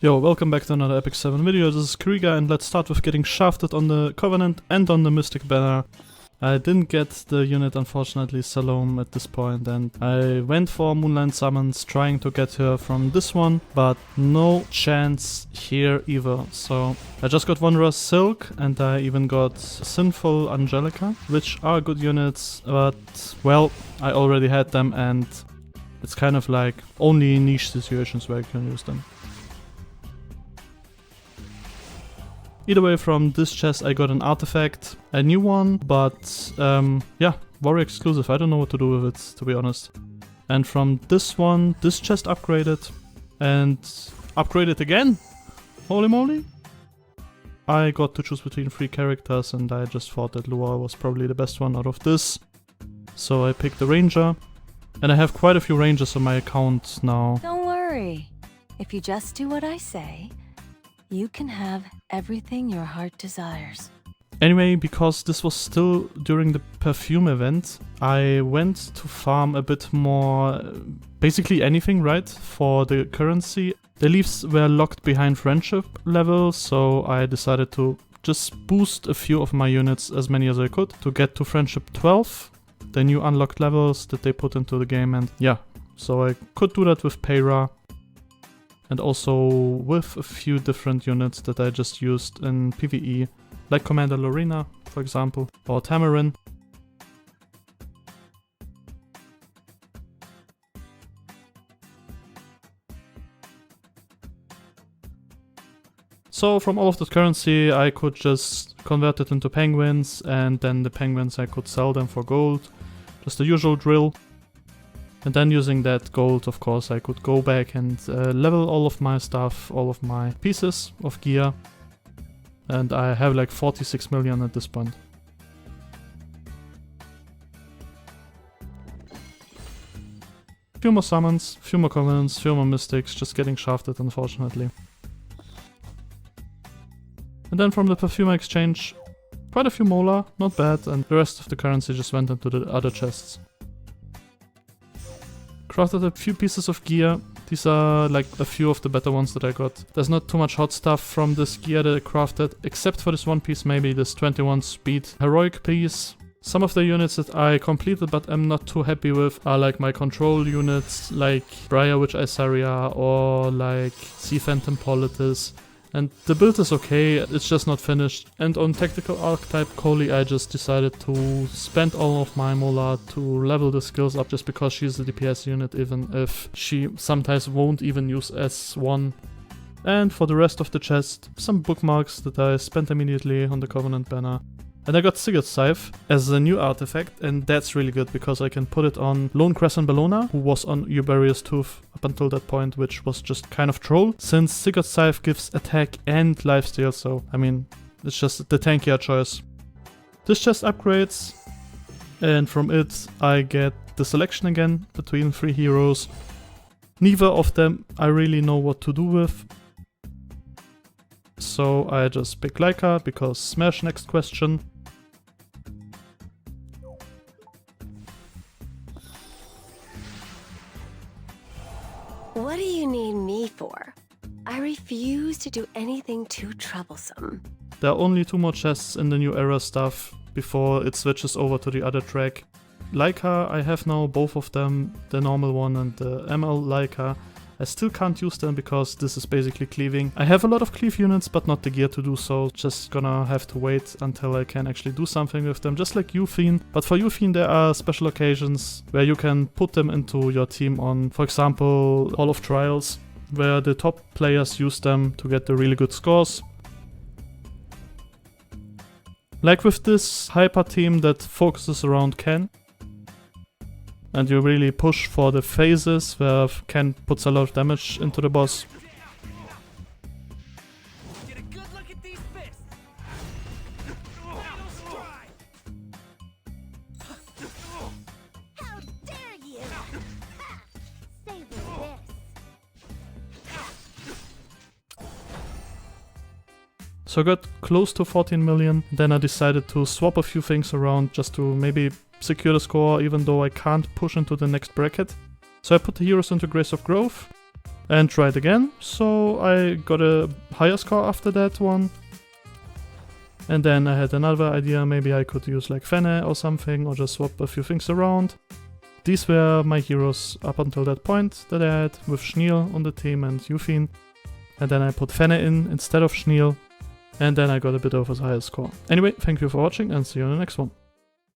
Yo, welcome back to another Epic 7 video. This is Kriga and let's start with getting shafted on the Covenant and on the Mystic banner. I didn't get the unit, unfortunately, Salome at this point, and I went for Moonland Summons trying to get her from this one, but no chance here either. So I just got Wanderer's Silk and I even got Sinful Angelica, which are good units, but well, I already had them and it's kind of like only niche situations where I can use them. Either way, from this chest I got an artifact, a new one, but yeah, warrior exclusive. I don't know what to do with it, to be honest. And from this one, this chest upgraded and upgraded again. Holy moly. I got to choose between 3 characters and I just thought that Lua was probably the best one out of this. So I picked the ranger. And I have quite a few rangers on my account now. Don't worry. If you just do what I say, you can have everything your heart desires. Anyway, because this was still during the perfume event, I went to farm a bit more, basically anything, right, for the currency. The leaves were locked behind friendship level, so I decided to just boost a few of my units, as many as I could, to get to friendship 12, the new unlocked levels that they put into the game, and yeah, so I could do that with Peyra. And also with a few different units that I just used in PvE, like Commander Lorena, for example, or Tamarin. So from all of that currency I could just convert it into penguins, and then the penguins I could sell them for gold, just the usual drill. And then using that gold, of course, I could go back and level all of my stuff, all of my pieces of gear. And I have like 46 million at this point. Few more summons, few more covenants, few more mystics, just getting shafted, unfortunately. And then from the perfume exchange, quite a few mola, not bad, and the rest of the currency just went into the other chests. Crafted a few pieces of gear. These are like a few of the better ones that I got. There's not too much hot stuff from this gear that I crafted, except for this one piece, maybe this 21 speed heroic piece. Some of the units that I completed but am not too happy with are like my control units, like Briar Witch Isaria or like Sea Phantom Politis. And the build is okay, it's just not finished. And on Tactical Archetype Koli I just decided to spend all of my mola to level the skills up, just because she's a DPS unit, even if she sometimes won't even use S1. And for the rest of the chest, some bookmarks that I spent immediately on the Covenant banner. And I got Sigurd's Scythe as a new artifact, and that's really good because I can put it on Lone Crescent Bellona, who was on Uberius Tooth up until that point, which was just kind of troll, since Sigurd's Scythe gives attack and lifesteal, so I mean, it's just the tankier choice. This chest upgrades, and from it I get the selection again between 3 heroes. Neither of them I really know what to do with. So I just pick Laika, because smash next question. What do you need me for? I refuse to do anything too troublesome. There are only 2 more chests in the new era stuff before it switches over to the other track. Laika, I have now both of them, the normal one and the ML Laika. I still can't use them because this is basically cleaving. I have a lot of cleave units, but not the gear to do so. Just gonna have to wait until I can actually do something with them, just like Euphine. But for Euphine there are special occasions where you can put them into your team on, for example, Hall of Trials, where the top players use them to get the really good scores. Like with this hyper team that focuses around Ken. And you really push for the phases where Ken puts a lot of damage into the boss. Get a good look at these fists. How dare you! Savor this. So I got close to 14 million, then I decided to swap a few things around just to maybe secure the score, even though I can't push into the next bracket. So I put the heroes into Grace of Growth, and tried again. So I got a higher score after that one. And then I had another idea, maybe I could use like Fene or something, or just swap a few things around. These were my heroes up until that point that I had, with Schneel on the team and Yufin. And then I put Fene in instead of Schneel, and then I got a bit of a higher score. Anyway, thank you for watching and see you in the next one.